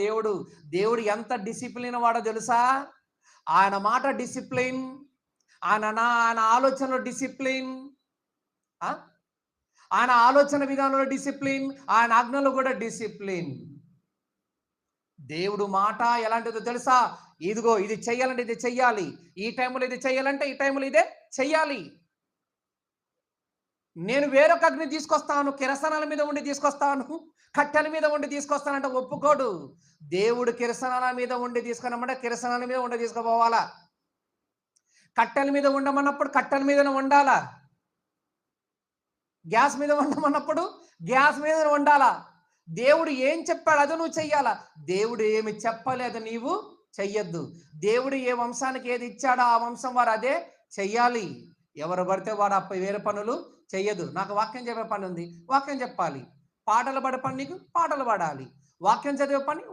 దేవుడు దేవుడు ఎంత డిసిప్లిన్ వాడో తెలుసా? ఆయన మాట డిసిప్లిన్, ఆయన ఆలోచనలో డిసిప్లిన్, ఆయన ఆలోచన విధానంలో డిసిప్లిన్, ఆయన ఆజ్ఞలో కూడా డిసిప్లిన్. దేవుడు మాట ఎలాంటిదో తెలుసా? ఇదిగో ఇది చెయ్యాలంటే ఇది చెయ్యాలి, ఈ టైంలో ఇది చెయ్యాలంటే ఈ టైంలో ఇదే చెయ్యాలి. నేను వేరొక అగ్ని తీసుకొస్తాను, కిరసనాల మీద ఉండి తీసుకొస్తాను, కట్టెల మీద ఉండి తీసుకొస్తానంటే ఒప్పుకోడు. దేవుడు కిరసనాల మీద ఉండి తీసుకున్నామంటే కిరసనాల మీద ఉండి తీసుకుపోవాలా. కట్టెల మీద ఉండమన్నప్పుడు కట్టెల మీదనే ఉండాలా. గ్యాస్ మీద ఉండమన్నప్పుడు గ్యాస్ మీద వండాలా. దేవుడు ఏం చెప్పాడు అది నువ్వు చెయ్యాలా. దేవుడు ఏమి చెప్పలేదు నీవు చెయ్యొద్దు. దేవుడు ఏ వంశానికి ఏది ఇచ్చాడో ఆ వంశం వారు అదే చెయ్యాలి. ఎవరు పడితే వాడు వేరే పనులు చెయ్యదు. నాకు వాక్యం చెప్పే పని ఉంది, వాక్యం చెప్పాలి. పాటలు పాడే పని నీకు పాటలు పాడాలి. వాక్యం చదివే పని